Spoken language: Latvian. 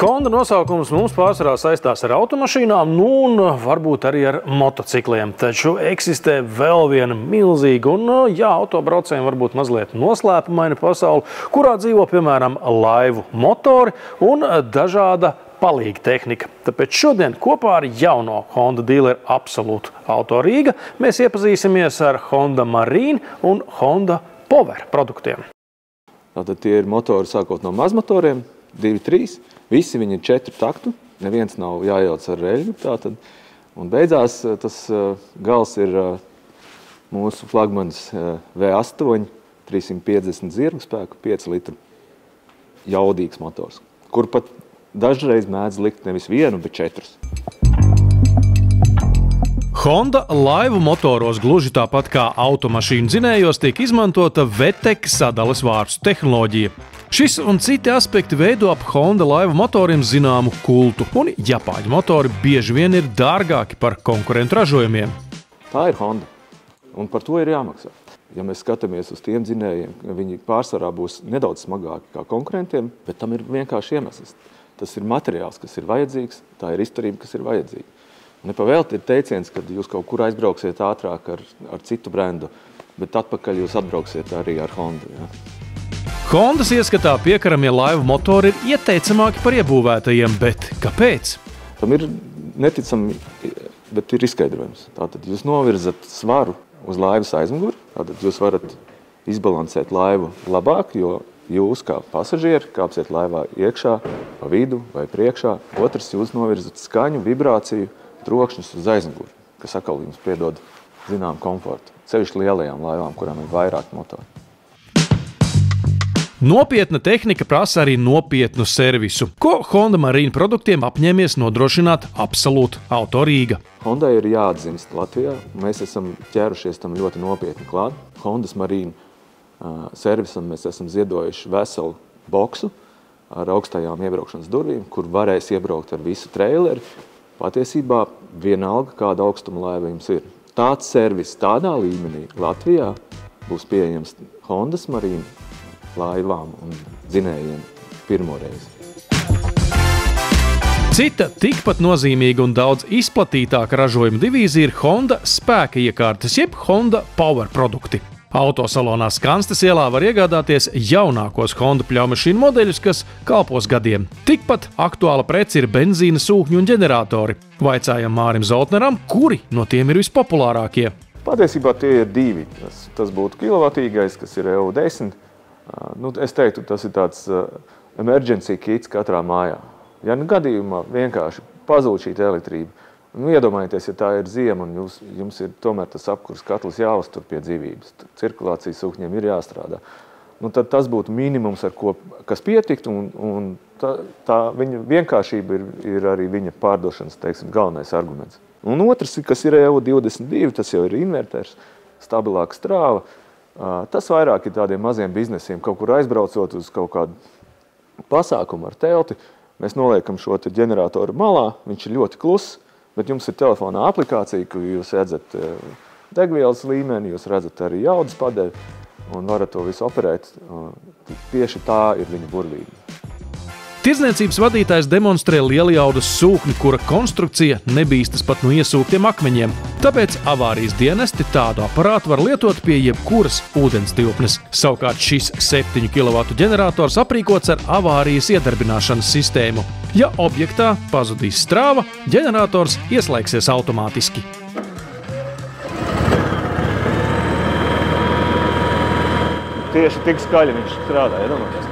Honda nosaukums mums pārsvarā saistās ar automašīnām, un varbūt arī ar motocikliem. Taču eksistē vēl viena milzīga un, autobraucējiem varbūt mazliet noslēpumaina pasaule, kurā dzīvo, piemēram, laivu motori un dažāda palīga tehnika. Tāpēc šodien kopā ar jauno Honda dīleru Absolute Auto Rīga mēs iepazīsimies ar Honda Marine un Honda Power produktiem. Tātad tie ir motori sākot no mazmotoriem, 2-3. Visi viņi ir 4 taktu, neviens nav jājauc ar reļļu. Tātad. Un beidzās tas gals ir mūsu flagmanis V8, 350 zirgu spēku, 5 litru jaudīgs motors, kur pat dažreiz mēdz likt nevis vienu, bet 4. Honda laivu motoros gluži tāpat kā automašīnu dzinējos tiek izmantota VTEC sadales vārstu tehnoloģija. Šis un citi aspekti veido ap Honda laivu motoriem zināmu kultu, un Japāņu motori bieži vien ir dārgāki par konkurentu ražojumiem. Tā ir Honda, un par to ir jāmaksā. Ja mēs skatāmies uz tiem dzinējiem, viņi pārsvarā būs nedaudz smagāki kā konkurentiem, bet tam ir vienkārši iemesls. Tas ir materiāls, kas ir vajadzīgs, tā ir izturība, kas ir vajadzīga. Nepavēlti ir teiciens, kad jūs kaut kur aizbrauksiet ātrāk ar citu brendu, bet atpakaļ jūs atbrauksiet arī ar Hondu. Ja? Hondas ieskatā piekaramie laivu motori ir ieteicamāki par iebūvētajiem, bet kāpēc? Tam ir neticami, bet ir izskaidrojums. Tātad jūs novirzat svaru uz laivas aizmuguri, tātad jūs varat izbalansēt laivu labāk, jo jūs kā pasažieri kāpsiet laivā iekšā, pa vidu vai priekšā. Otrs, jūs novirzat skaņu, vibrāciju, trokšņus uz aizmuguri, kas atkal jums piedod zinām komfortu. Sevišķi lielajām laivām, kurām ir vairāk motori. Nopietna tehnika prasa arī nopietnu servisu, ko Honda Marine produktiem apņēmies nodrošināt Absolute Auto Rīga. Hondai ir jāatdzimst Latvijā. Mēs esam ķērušies tam ļoti nopietni klāt. Hondas Marine servisam mēs esam ziedojuši veselu boksu ar augstajām iebraukšanas durvīm, kur varēs iebraukt ar visu traileri. Patiesībā vienalga, kāda augstuma laiva jums ir. Tāds servis tādā līmenī Latvijā būs pieejams Hondas Marine laivām un dzinējiem pirmoreiz. Cita tikpat nozīmīga un daudz izplatītāka ražojuma divīzija ir Honda spēka iekārtas, jeb Honda Power produkti. Autosalonā Skanstes ielā var iegādāties jaunākos Honda pļaumašīnu modeļus, kas kalpos gadiem. Tikpat aktuāla prece ir benzīna sūkņi un ģeneratori. Vaicājam Mārim Zoltneram, kuri no tiem ir vispopulārākie. Patiesībā tie ir 2. Tas būtu kilovatīgais, kas ir EU10. Es teiktu, tas ir tāds emergency kits katrā mājā. Ja gadījumā vienkārši pazūd šī elektrība, iedomājieties, ja tā ir ziema un jums ir tomēr tas apkurs katls jāuztur pie dzīvības, cirkulācijas sūkņiem ir jāstrādā, tad tas būtu minimums, kas pietikt, un tā viņa vienkāršība ir arī viņa pārdošanas, galvenais arguments. Un otrs, kas ir EU22, tas jau ir inverters, stabilāka strāva. Tas vairāk ir tādiem maziem biznesiem, kaut kur aizbraucot uz kaut kādu pasākumu ar telti, mēs noliekam šo ģeneratoru malā, viņš ir ļoti kluss, bet jums ir telefonā aplikācija, kur jūs redzat degvielas līmeni, jūs redzat arī jaudas padevi un varat to visu operēt. Tieši tā ir viņa burvība. Tirdzniecības vadītājs demonstrē lielijaudas sūkni, kura konstrukcija nebīstas pat no iesūktiem akmeņiem. Tāpēc avārijas dienesti tādu aparātu var lietot pie jebkuras ūdens tilpnes. Savukārt šis 7 kW ģenerators aprīkots ar avārijas iedarbināšanas sistēmu. Ja objektā pazudīs strāva, ģenerators ieslēgsies automātiski. Tieši tik skaļi viņš strādā, iedomājies.